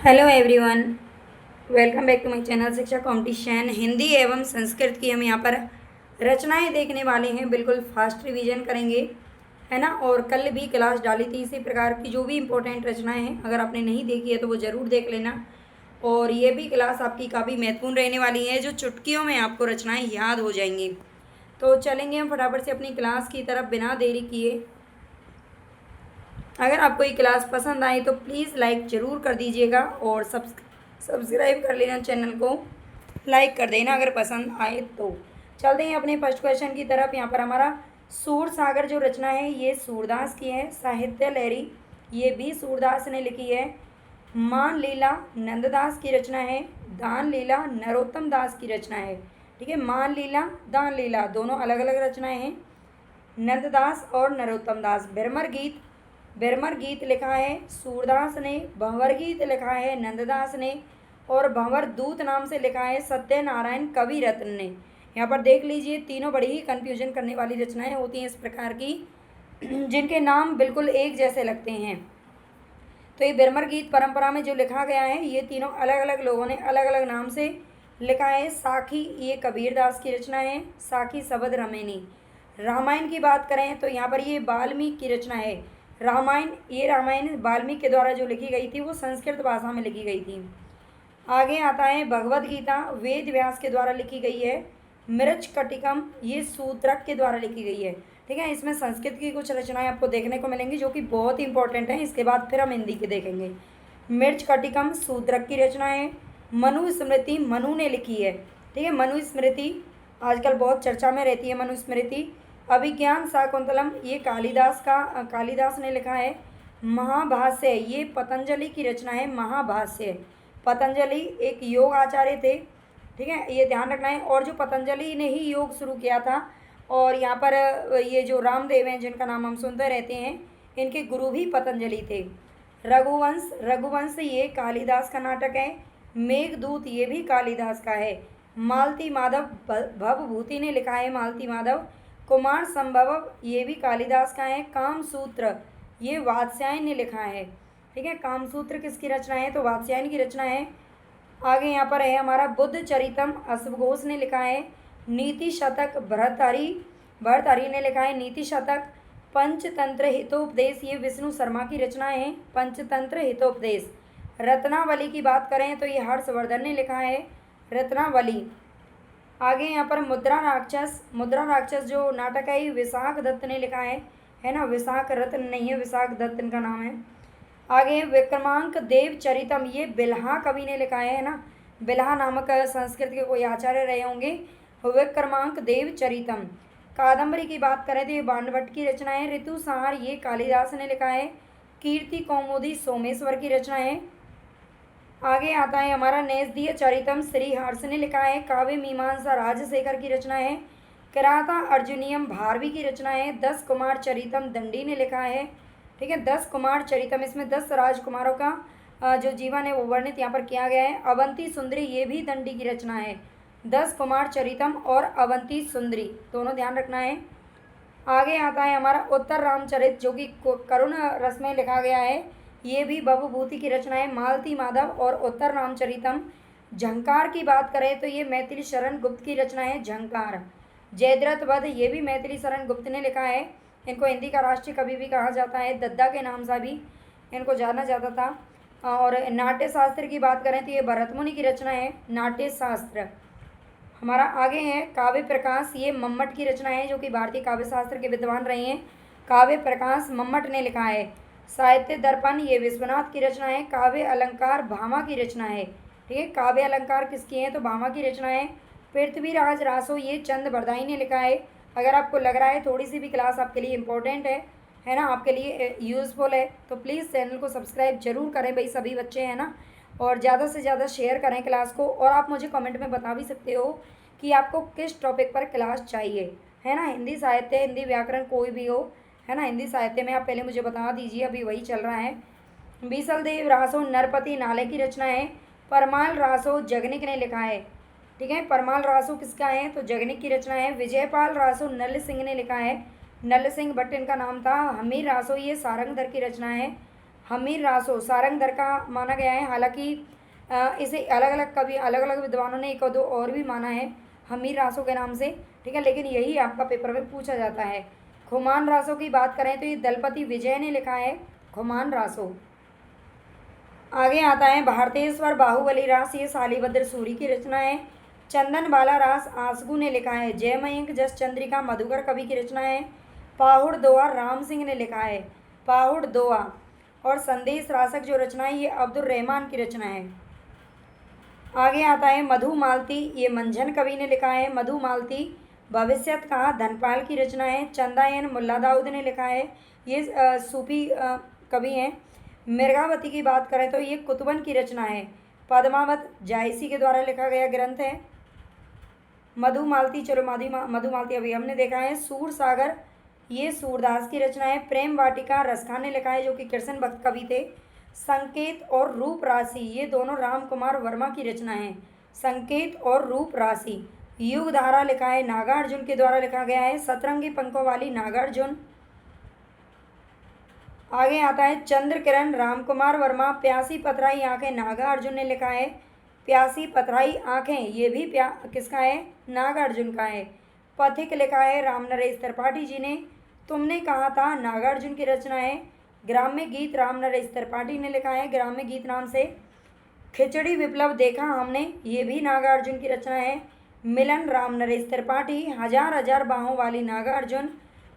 Hello everyone, welcome back to my channel Shiksha competition. Hindi एवं संस्कृत की हम यहाँ पर रचनाएं देखने वाले हैं। बिल्कुल फास्ट रिवीजन करेंगे, है ना। और कल भी क्लास डाली थी इसी प्रकार की जो भी इम्पोर्टेंट रचनाएं हैं, अगर आपने नहीं देखी है तो वो ज़रूर देख लेना। और ये भी क्लास आपकी काफ़ी महत्वपूर्ण रहने वाली है, जो चुटकियों में आपको रचनाएँ याद हो जाएंगी। तो चलेंगे हम फटाफट से अपनी क्लास की तरफ बिना देरी किए। अगर आपको ये क्लास पसंद आई तो प्लीज़ लाइक ज़रूर कर दीजिएगा और सब्सक्राइब कर लेना, चैनल को लाइक कर देना अगर पसंद आए तो। चलते हैं अपने फर्स्ट क्वेश्चन की तरफ। यहाँ पर हमारा सूर सागर जो रचना है ये सूरदास की है। साहित्य लहरी ये भी सूरदास ने लिखी है। मान लीला नंददास की रचना है। दान लीला नरोत्तम दास की रचना है। ठीक है, मान लीला दान लीला दोनों अलग अलग रचनाएं हैं, नंददास और नरोत्तम दास। बिरमर गीत लिखा है सूरदास ने। भंवर गीत लिखा है नंददास ने। और भंवर दूत नाम से लिखा है सत्यनारायण कवि रत्न ने। यहाँ पर देख लीजिए, तीनों बड़ी ही कन्फ्यूजन करने वाली रचनाएं होती हैं इस प्रकार की, जिनके नाम बिल्कुल एक जैसे लगते हैं। तो ये बिरमर गीत परंपरा में जो लिखा गया है, ये तीनों अलग अलग लोगों ने अलग अलग नाम से लिखा है। साखी ये कबीरदास की रचना है। साखी सबद रमेनी। रामायण की बात करें तो यहाँ पर ये वाल्मीकि की रचना है। रामायण वाल्मीकि के द्वारा जो लिखी गई थी वो संस्कृत भाषा में लिखी गई थी। आगे आता है भगवद गीता, वेद व्यास के द्वारा लिखी गई है। मृच कटिकम ये सूत्रक के द्वारा लिखी गई है। ठीक है, इसमें संस्कृत की कुछ रचनाएं आपको देखने को मिलेंगी जो कि बहुत ही इंपॉर्टेंट हैं। इसके बाद फिर हम हिंदी के देखेंगे। मिर्च कटिकम सूत्रक की रचना है। मनु स्मृति मनु ने लिखी है। ठीक है, मनु स्मृति आजकल बहुत चर्चा में रहती है। मनु स्मृति। अभिज्ञान शाकुंतलम ये कालिदास ने लिखा है। महाभाष्य ये पतंजलि की रचना है। महाभाष्य पतंजलि एक योग आचार्य थे। ठीक है, ये ध्यान रखना है। और जो पतंजलि ने ही योग शुरू किया था, और यहाँ पर ये जो रामदेव हैं जिनका नाम हम सुनते रहते हैं, इनके गुरु भी पतंजलि थे। रघुवंश ये कालिदास का नाटक है। मेघदूत ये भी कालिदास का है। मालती माधव भवभूति ने लिखा है। मालती माधव। कुमार संभव ये भी कालिदास का है। कामसूत्र ये वात्स्यायन ने लिखा है। ठीक है, कामसूत्र किसकी रचना है तो वात्स्यायन की रचना है। आगे यहाँ पर है हमारा बुद्ध चरितम अश्वघोष ने लिखा है। नीति शतक भर्तहरि ने लिखा है। नीति शतक। पंचतंत्र हितोपदेश ये विष्णु शर्मा की रचना है। पंचतंत्र हितोपदेश। रत्नावली की बात करें तो ये हर्षवर्धन ने लिखा है। रत्नावली। आगे यहाँ पर मुद्रा राक्षस जो नाटक है ये विशाख दत्त ने लिखा है ना। विशाख रत्न नहीं है, विशाख दत्त इनका नाम है। आगे विक्रमांक देव चरितम ये बिल्हा कवि ने लिखा है ना। बिल्हा नामक संस्कृत के कोई आचार्य रहे होंगे। विक्रमांक देव चरितम। कादम्बरी की बात करें तो ये बाणभट्ट की रचना है। ऋतुसंहार ये कालिदास ने लिखा है। कीर्ति कौमुदी सोमेश्वर की रचना है। आगे आता है हमारा नेस्दीय चरितम श्रीहर्ष ने लिखा है। काव्य मीमांसा राजशेखर की रचना है। किराता अर्जुनियम भारवी की रचना है। 10 कुमार चरितम दंडी ने लिखा है। ठीक है, 10 कुमार चरितम, इसमें 10 राजकुमारों का जो जीवन है वो वर्णित यहाँ पर किया गया है। अवंती सुंदरी ये भी दंडी की रचना है। 10 कुमार चरितम और अवंती सुंदरी दोनों ध्यान रखना है। आगे आता है हमारा उत्तर रामचरित जो कि करुण रस में लिखा गया है। ये भी भवभूति की रचना है। मालती माधव और उत्तर रामचरितम। झंकार की बात करें तो ये मैथिली शरण गुप्त की रचना है। झंकार। जयद्रथ वध ये भी मैथिली शरण गुप्त ने लिखा है। इनको हिंदी का राष्ट्रीय कवि भी कहा जाता है। दद्दा के नाम से भी इनको जाना जाता था। और नाट्य शास्त्र की बात करें तो ये भरतमुनि की रचना है। नाट्य शास्त्र। हमारा आगे है काव्य प्रकाश ये मम्मट की रचना है, जो कि भारतीय काव्य शास्त्र के विद्वान रहे हैं। काव्य प्रकाश मम्मट ने लिखा है। साहित्य दर्पण ये विश्वनाथ की रचना है। काव्य अलंकार भामा की रचना है। ठीक है, काव्य अलंकार किसकी है तो भामा की रचना है। पृथ्वीराज रासो ये चंद बरदाई ने लिखा है। अगर आपको लग रहा है थोड़ी सी भी क्लास आपके लिए इम्पोर्टेंट है ना, आपके लिए यूज़फुल है, तो प्लीज़ चैनल को सब्सक्राइब जरूर करें भाई, सभी बच्चे हैं ना। और ज़्यादा से ज़्यादा शेयर करें क्लास को। और आप मुझे कमेंट में बता भी सकते हो कि आपको किस टॉपिक पर क्लास चाहिए, है ना। हिंदी साहित्य, हिंदी व्याकरण कोई भी हो, है ना। हिंदी साहित्य में आप पहले मुझे बता दीजिए, अभी वही चल रहा है। बीसलदेव रासो नरपति नाले की रचना है। परमाल रासो जगनिक ने लिखा है। ठीक है, परमाल रासो किसका है तो जगनिक की रचना है। विजयपाल रासो नल सिंह ने लिखा है। नल सिंह भट्ट इनका नाम था। हमीर रासो ये सारंगधर की रचना है। हमीर रासो सारंग दर का माना गया है। हालांकि इसे अलग अलग कभी अलग अलग विद्वानों ने एक दो और भी माना है हमीर रासो के नाम से, ठीक है, लेकिन यही आपका पेपर में पूछा जाता है। खुमान रासो की बात करें तो ये दलपति विजय ने लिखा है खुमान रासो। आगे आता है भारतेश्वर बाहुबली रास, ये शालिभद्र सूरी की रचना है। चंदन बाला रास आसगू ने लिखा है। जयमयंक जस चंद्रिका मधुकर कवि की रचना है। पाहुड़ दोआ राम सिंह ने लिखा है। पाहुड़ दोआ और संदेश रासक जो रचना है ये अब्दुल रहमान की रचना है। आगे आता है मधुमालती, ये मंझन कवि ने लिखा है। मधुमालती भविष्यत का धनपाल की रचना है। चंदायन मुल्ला दाऊद ने लिखा है, ये सूफी कवि हैं। मृगावती की बात करें तो ये कुतुबन की रचना है। पद्मावत जायसी के द्वारा लिखा गया ग्रंथ है। मधुमालती, चलो मधुमालती अभी हमने देखा है। सूर सागर ये सूरदास की रचना है। प्रेम वाटिका रसखान ने लिखा है जो कि कृष्ण भक्त कवि थे। संकेत और रूप राशि ये दोनों राम कुमार वर्मा की रचना है। संकेत और रूप राशि। युग धारा लिखा है नागार्जुन के द्वारा लिखा गया है। सतरंगी पंखों वाली नागार्जुन। आगे आता है चंद्र किरण राम कुमार वर्मा। प्यासी पथराई आंखें नागार्जुन ने लिखा है। प्यासी पथराई आंखें ये भी किसका है, नागार्जुन का है। पथिक लिखा है राम नरेश त्रिपाठी जी ने। तुमने कहा था नागार्जुन की रचना है। ग्राम्य गीत राम नरेश त्रिपाठी ने लिखा है ग्राम्य गीत नाम से। खिचड़ी विप्लव देखा हमने ये भी नागार्जुन की रचना है। मिलन राम नरेश त्रिपाठी। हजार हजार बाहों वाली नागार्जुन।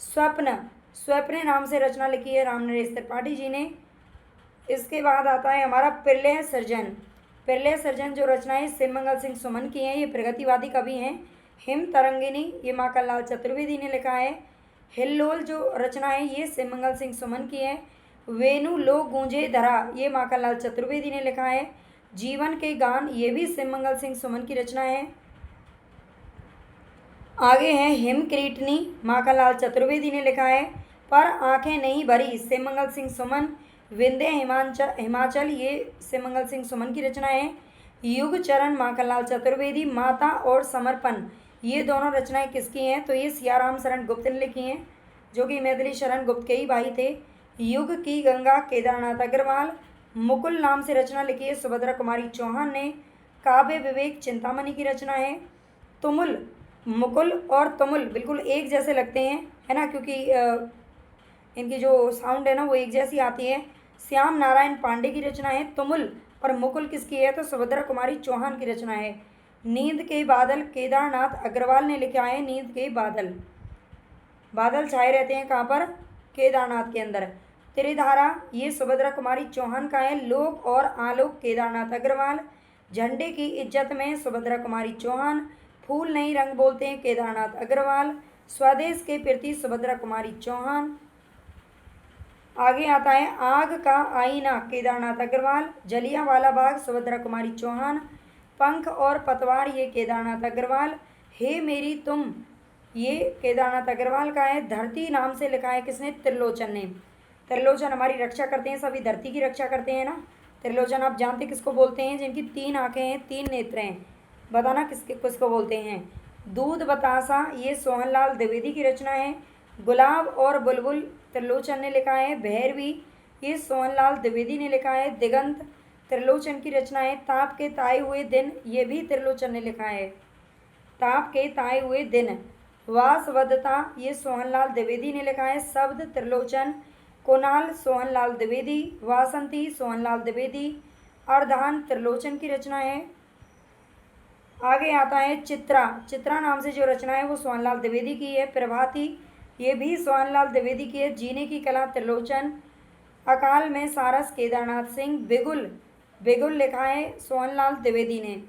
स्वप्न स्वप्न नाम से रचना लिखी है राम नरेश त्रिपाठी जी ने। इसके बाद आता है हमारा प्रलय सृजन। प्रलय सृजन जो रचना है शिवमंगल सिंह सुमन की है, ये प्रगतिवादी कवि हैं। हिम तरंगिनी ये माखनलाल चतुर्वेदी ने लिखा है। हिल्लोल जो रचना है ये शिवमंगल सिंह सुमन की है। वेणु लो गूंजे धरा ये माखनलाल चतुर्वेदी ने लिखा है। जीवन के गान ये भी शिवमंगल सिंह सुमन की रचना है। आगे है हिमक्रीटनी माखनलाल चतुर्वेदी ने लिखा है। पर आंखें नहीं भरी शिवमंगल सिंह सुमन। विंध्य हिमाचल ये शिवमंगल सिंह सुमन की रचना है। युग चरण माखनलाल चतुर्वेदी। माता और समर्पण ये दोनों रचनाएं किसकी हैं, तो ये सियाराम शरण गुप्त ने लिखी हैं जो कि मैथिली शरण गुप्त के ही भाई थे। युग की गंगा केदारनाथ अग्रवाल। मुकुल नाम से रचना लिखी है सुभद्रा कुमारी चौहान ने। काव्य विवेक चिंतामणि की रचना है। तुमुल मुकुल और तुमुल बिल्कुल एक जैसे लगते हैं, है ना, क्योंकि इनकी जो साउंड है ना वो एक जैसी आती है। श्याम नारायण पांडे की रचना है तुमुल। और मुकुल किसकी है, तो सुभद्रा कुमारी चौहान की रचना है। नींद के बादल केदारनाथ अग्रवाल ने लिखा है। नींद के बादल, बादल छाए रहते हैं कहाँ पर, केदारनाथ के अंदर। त्रिधारा ये सुभद्रा कुमारी चौहान का है। लोक और आलोक केदारनाथ अग्रवाल। झंडे की इज्जत में सुभद्रा कुमारी चौहान। फूल नहीं रंग बोलते हैं केदारनाथ अग्रवाल। स्वदेश के प्रति सुभद्रा कुमारी चौहान। आगे आता है आग का आईना केदारनाथ अग्रवाल। जलियांवाला बाग सुभद्रा कुमारी चौहान। पंख और पतवार ये केदारनाथ अग्रवाल। हे मेरी तुम ये केदारनाथ अग्रवाल का है। धरती नाम से लिखा है किसने, त्रिलोचन ने। त्रिलोचन हमारी रक्षा करते हैं, सभी धरती की रक्षा करते हैं ना। त्रिलोचन आप जानते किसको बोलते हैं, जिनकी 3 आंखें हैं 3 नेत्र हैं, बताना किसको बोलते हैं। दूध बतासा ये सोहनलाल द्विवेदी की रचना है। गुलाब और बुलबुल त्रिलोचन ने लिखा है। भैरवी ये सोहनलाल द्विवेदी ने लिखा है। दिगंत त्रिलोचन की रचना है। ताप के ताए हुए दिन ये भी त्रिलोचन ने लिखा है। ताप के ताए हुए दिन। वासवदता ये सोहनलाल द्विवेदी ने लिखा है। शब्द त्रिलोचन। कुणाल सोहनलाल द्विवेदी। वासंती सोहनलाल द्विवेदी। अर्धान त्रिलोचन की रचना है। आगे आता है चित्रा। चित्रा नाम से जो रचना है वो सोहनलाल द्विवेदी की है। प्रभाती ये भी सोहनलाल द्विवेदी की है। जीने की कला त्रिलोचन। अकाल में सारस केदारनाथ सिंह। बिगुल बिगुल लिखा है सोहनलाल द्विवेदी ने।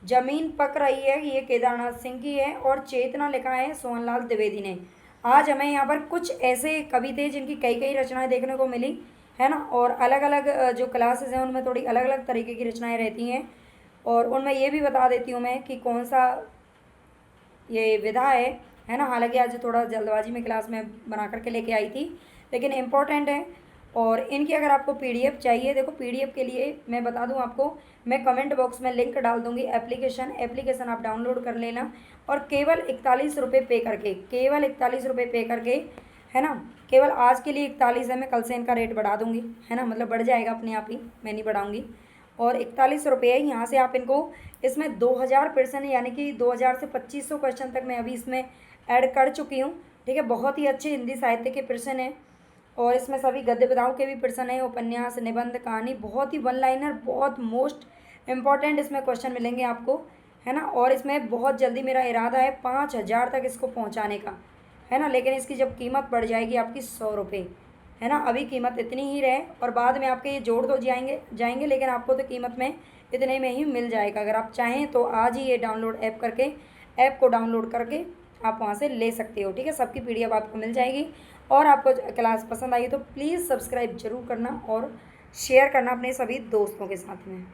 जमीन पक रही है ये केदारनाथ सिंह की है। और चेतना लिखा है सोहनलाल द्विवेदी ने। आज हमें यहाँ पर कुछ ऐसे कवि थे जिनकी कई कई रचनाएं देखने को मिली, है ना, और अलग अलग जो क्लासेस हैं उनमें थोड़ी अलग अलग तरीके की रचनाएं रहती हैं। और उनमें ये भी बता देती हूँ मैं कि कौन सा ये विधा है ना। हालांकि आज थोड़ा जल्दबाजी में क्लास में बना करके लेके आई थी, लेकिन इम्पॉर्टेंट है। और इनकी अगर आपको पीडीएफ चाहिए, देखो पीडीएफ के लिए मैं बता दूं आपको, मैं कमेंट बॉक्स में लिंक डाल दूंगी एप्लीकेशन आप डाउनलोड कर लेना। और केवल 41 रुपये पे करके, केवल 41 रुपये पे करके, है ना। केवल आज के लिए 41 है, मैं कल से इनका रेट बढ़ा दूँगी, है ना, मतलब बढ़ जाएगा अपने आप ही, मैं नहीं बढ़ाऊँगी। और 41 रुपये यहाँ से आप इनको इसमें 2000 प्रश्न यानी कि 2000 से 2500 क्वेश्चन तक मैं अभी इसमें ऐड कर चुकी हूँ। ठीक है, बहुत ही अच्छे हिंदी साहित्य के प्रश्न हैं और इसमें सभी गद्य विधाओं के भी प्रश्न हैं, उपन्यास, निबंध, कहानी, बहुत ही वन लाइनर, बहुत मोस्ट इम्पॉर्टेंट इसमें क्वेश्चन मिलेंगे आपको, है ना। और इसमें बहुत जल्दी मेरा इरादा है 5000 तक इसको पहुंचाने का, है ना। लेकिन इसकी जब कीमत बढ़ जाएगी आपकी 100 रुपये, है ना। अभी कीमत इतनी ही रहे और बाद में आपके ये जोड़ तो जाएंगे लेकिन आपको तो कीमत में इतने में ही मिल जाएगा। अगर आप चाहें तो आज ही ये डाउनलोड ऐप को डाउनलोड करके आप वहाँ से ले सकते हो। ठीक है, सबकी PDF आपको मिल जाएगी। और आपको क्लास पसंद आई तो प्लीज़ सब्सक्राइब जरूर करना और शेयर करना अपने सभी दोस्तों के साथ में।